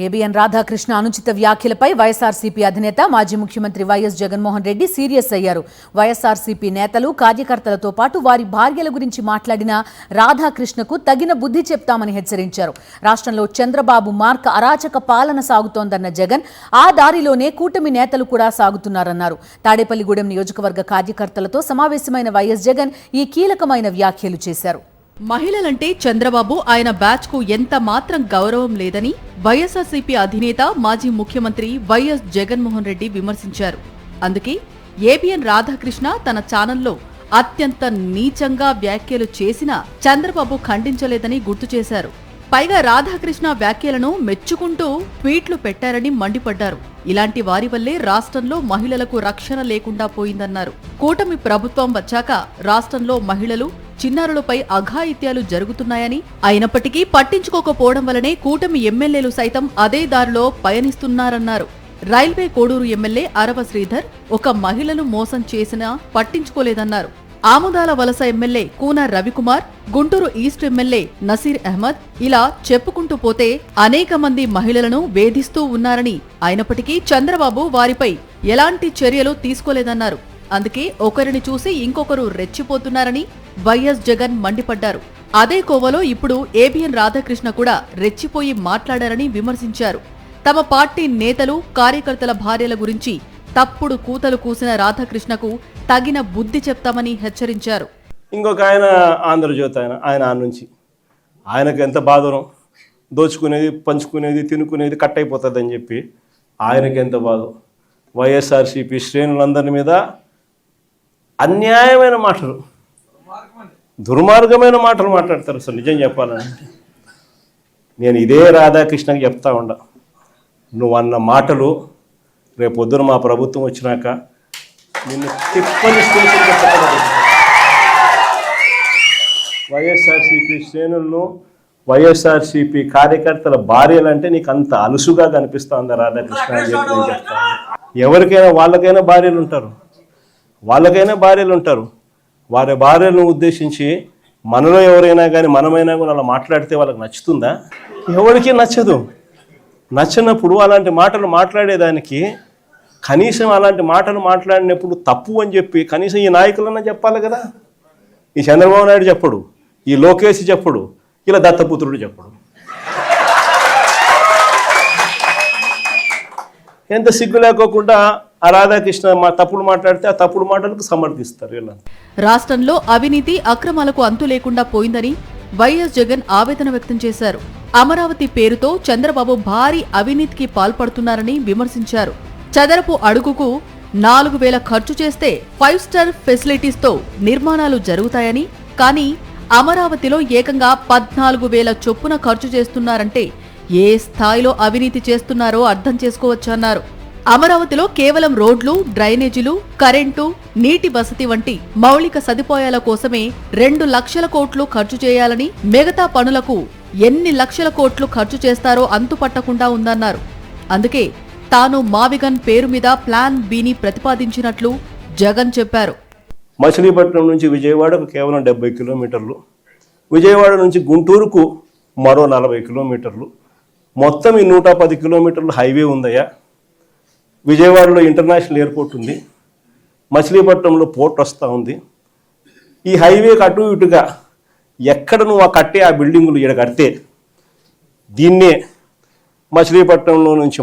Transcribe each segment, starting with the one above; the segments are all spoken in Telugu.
ఏబిఎన్ రాధాకృష్ణ అనుచిత వ్యాఖ్యలపై వైఎస్ఆర్సీపీ అధినేత మాజీ ముఖ్యమంత్రి వైఎస్ జగన్మోహన్ రెడ్డి సీరియస్ అయ్యారు. వైఎస్ఆర్సీపీ నేతలు కార్యకర్తలతో పాటు వారి భార్యల గురించి మాట్లాడిన రాధాకృష్ణకు తగిన బుద్ధి చెప్తామని హెచ్చరించారు. రాష్ట్రంలో చంద్రబాబు మార్క అరాచక పాలన సాగుతోందన్న జగన్ ఆ దారిలోనే కూటమి నేతలు కూడా సాగుతున్నారన్నారు. తాడేపల్లిగూడెం నియోజకవర్గ కార్యకర్తలతో సమావేశమైన వైఎస్ జగన్ ఈ కీలకమైన వ్యాఖ్యలు చేశారు. మహిళలంటే చంద్రబాబు ఆయన బ్యాచ్ కు ఎంత మాత్రం గౌరవం లేదని వైఎస్ఆర్సీపీ అధినేత మాజీ ముఖ్యమంత్రి వైఎస్ జగన్మోహన్ రెడ్డి విమర్శించారు. అందుకే ఏబిఎన్ రాధాకృష్ణ తన ఛానల్లో అత్యంత నీచంగా వ్యాఖ్యలు చేసినా చంద్రబాబు ఖండించలేదని గుర్తు చేశారు. పైగా రాధాకృష్ణ వ్యాఖ్యలను మెచ్చుకుంటూ ట్వీట్లు పెట్టారని మండిపడ్డారు. ఇలాంటి వారి వల్లే రాష్ట్రంలో మహిళలకు రక్షణ లేకుండా పోయిందన్నారు. కూటమి ప్రభుత్వం వచ్చాక రాష్ట్రంలో మహిళలు చిన్నారులపై అఘాయిత్యాలు జరుగుతున్నాయని, అయినప్పటికీ పట్టించుకోకపోవడం వల్లనే కూటమి ఎమ్మెల్యేలు సైతం అదే దారిలో పయనిస్తున్నారన్నారు. రైల్వే కోడూరు ఎమ్మెల్యే అరవ శ్రీధర్ ఒక మహిళను మోసం చేసినా పట్టించుకోలేదన్నారు. Amudalavalasa MLA Koona Ravikumar, Guntur east MLA Naseer Ahmed ఇలా చెప్పుకుంటూ పోతే అనేక మంది మహిళలను వేధిస్తూ ఉన్నారని, అయినప్పటికీ చంద్రబాబు వారిపై ఎలాంటి చర్యలు తీసుకోలేదన్నారు. అందుకే ఒకరిని చూసి ఇంకొకరు రెచ్చిపోతున్నారని వైఎస్ జగన్ మండిపడ్డారు. అదే కోవలో ఇప్పుడు ఏబిఎన్ రాధాకృష్ణ కూడా రెచ్చిపోయి మాట్లాడారని విమర్శించారు. తమ పార్టీ నేతలు కార్యకర్తల భార్యల గురించి తప్పుడు కూతలు కూసిన రాధాకృష్ణకు తగిన బుద్ధి చెప్తామని హెచ్చరించారు. ఇంకొక ఆయన ఆంధ్రజ్యోతి ఆయన నుంచి ఆయనకు ఎంత బాధనో, దోచుకునేది పంచుకునేది తినుకునేది కట్ అయిపోతుంది అని చెప్పి ఆయనకి ఎంత బాధ. వైఎస్ఆర్సీపీ శ్రేణులందరి మీద అన్యాయమైన మాటలు, దుర్మార్గమైన మాటలు మాట్లాడతారు. అసలు నిజం చెప్పాలంటే నేను ఇదే రాధాకృష్ణకి చెప్తా ఉండ, నువ్వు అన్న మాటలు రేపొద్దున మా ప్రభుత్వం వచ్చినాక నిన్ను తిప్పని స్టేషన్ పెట్టగలదు. వైఎస్ఆర్సీపీ శ్రేణులను, వైఎస్ఆర్సీపీ కార్యకర్తల భార్యలంటే నీకు అంత అలుసుగా కనిపిస్తుందా రాధాకృష్ణ అని చెప్పి నేను చెప్తాను. ఎవరికైనా వాళ్ళకైనా భార్యలు ఉంటారు, వారి భార్యలను ఉద్దేశించి మనలో ఎవరైనా కానీ మనమైనా కూడా అలా మాట్లాడితే వాళ్ళకి నచ్చుతుందా? ఎవరికి నచ్చదు. నచ్చినప్పుడు అలాంటి మాటలు మాట్లాడేదానికి కనీసం అలాంటి మాటలు మాట్లాడినప్పుడు తప్పు అని చెప్పి కనీసం ఈ నాయకులన్నా చెప్పాలి కదా. ఈ చంద్రబాబు నాయుడు చెప్పడు, ఈ లోకేష్ చెప్పడు, ఇలా దత్తపుత్రుడు చెప్పడు. ఎంత సిగ్గు లేకోకుండా ఆ రాధాకృష్ణ తప్పుడు మాట్లాడితే ఆ తప్పుడు మాటలకు సమర్థిస్తారు. ఇలా రాష్ట్రంలో అవినీతి అక్రమాలకు అంతు లేకుండా పోయిందని వైఎస్ జగన్ ఆవేదన వ్యక్తం చేశారు. అమరావతి పేరుతో చంద్రబాబు భారీ అవినీతికి పాల్పడుతున్నారని విమర్శించారు. చదరపు అడుగుకు 4,000 ఖర్చు చేస్తే 5 స్టార్ ఫెసిలిటీస్తో నిర్మాణాలు జరుగుతాయని, కానీ అమరావతిలో ఏకంగా 14,000 చొప్పున ఖర్చు చేస్తున్నారంటే ఏ స్థాయిలో అవినీతి చేస్తున్నారో అర్థం చేసుకోవచ్చన్నారు. అమరావతిలో కేవలం రోడ్లు, డ్రైనేజీలు, కరెంటు, నీటి వసతి వంటి మౌలిక సదుపాయాల కోసమే 2 లక్షల కోట్లు ఖర్చు చేయాలని, మిగతా పనులకు ఎన్ని లక్షల కోట్లు ఖర్చు చేస్తారో అంతుపట్టకుండా ఉందన్నారు. అందుకే తాను మావిగన్ పేరు మీద ప్లాన్ బిని ప్రతిపాదించినట్లు జగన్ చెప్పారు. మచిలీపట్నం నుంచి విజయవాడకు కేవలం 70 కిలోమీటర్లు, విజయవాడ నుంచి గుంటూరుకు మరో 40 కిలోమీటర్లు, మొత్తం ఈ 110 కిలోమీటర్లు హైవే ఉందయ్యా. విజయవాడలో ఇంటర్నేషనల్ ఎయిర్పోర్ట్ ఉంది, మచిలీపట్నంలో పోర్ట్ వస్తూ ఉంది. ఈ హైవేకి అటు ఇటుగా ఎక్కడ నువ్వు కట్టే ఆ బిల్డింగులు ఇక్కడ కడితే దీన్నే మచిలీపట్నంలో నుంచి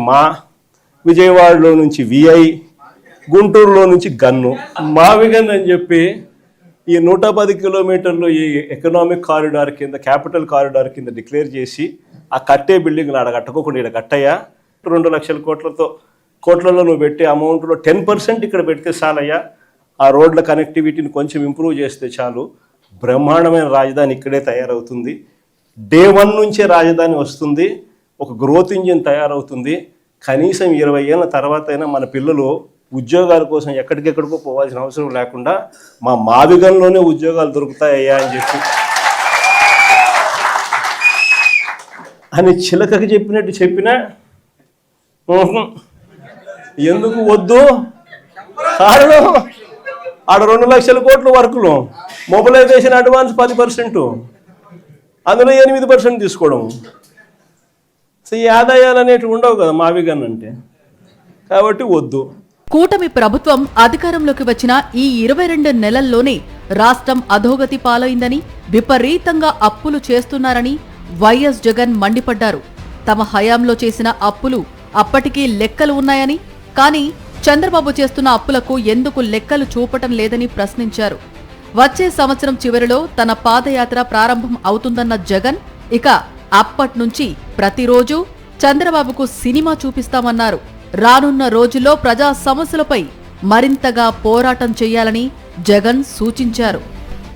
విజయవాడలో నుంచి విఐ, గుంటూరులో నుంచి గన్ను, మావిగన్ అని చెప్పి ఈ 110 కిలోమీటర్లు ఈ ఎకనామిక్ కారిడార్ కింద, క్యాపిటల్ కారిడార్ కింద డిక్లేర్ చేసి ఆ కట్టే బిల్డింగ్లు ఆడ కట్టుకోకుండా ఇక్కడ కట్టయ్యా. 2 లక్షల కోట్లలో నువ్వు పెట్టే అమౌంట్లో 10% ఇక్కడ పెడితే చాలయ్యా. ఆ రోడ్ల కనెక్టివిటీని కొంచెం ఇంప్రూవ్ చేస్తే చాలు, బ్రహ్మాండమైన రాజధాని ఇక్కడే తయారవుతుంది. డే 1 నుంచే రాజధాని వస్తుంది, ఒక గ్రోత్ ఇంజిన్ తయారవుతుంది. కనీసం 20 ఏళ్ళ తర్వాత అయినా మన పిల్లలు ఉద్యోగాల కోసం ఎక్కడికెక్కడికో పోవాల్సిన అవసరం లేకుండా మా మావిగంలోనే ఉద్యోగాలు దొరుకుతాయ్యా అని చెప్పి అని చిలకకి చెప్పినట్టు చెప్పినా ఎందుకు వద్దు. కారణం ఆడ 2 లక్షల కోట్ల వర్కులు, మొబిలైజేషన్ అడ్వాన్స్ 10%, అందులో 8% తీసుకోవడం. సో ఈ ఆదాయాలు అనేటివి ఉండవు కదా మావిగన్ అంటే, కాబట్టి వద్దు. కూటమి ప్రభుత్వం అధికారంలోకి వచ్చిన ఈ 22 నెలల్లోనే రాష్ట్రం అధోగతి పాలైందని, విపరీతంగా అప్పులు చేస్తున్నారని వైఎస్ జగన్ మండిపడ్డారు. తమ హయాంలో చేసిన అప్పులు అప్పటికీ లెక్కలు ఉన్నాయని, కానీ చంద్రబాబు చేస్తున్న అప్పులకు ఎందుకు లెక్కలు చూపటం లేదని ప్రశ్నించారు. వచ్చే సంవత్సరం చివరిలో తన పాదయాత్ర ప్రారంభం అవుతుందన్న జగన్ ఇక అప్పట్నుంచి ప్రతిరోజు చంద్రబాబుకు సినిమా చూపిస్తామన్నారు. రానున్న రోజుల్లో ప్రజా సమస్యలపై మరింతగా పోరాటం చేయాలని జగన్ సూచించారు.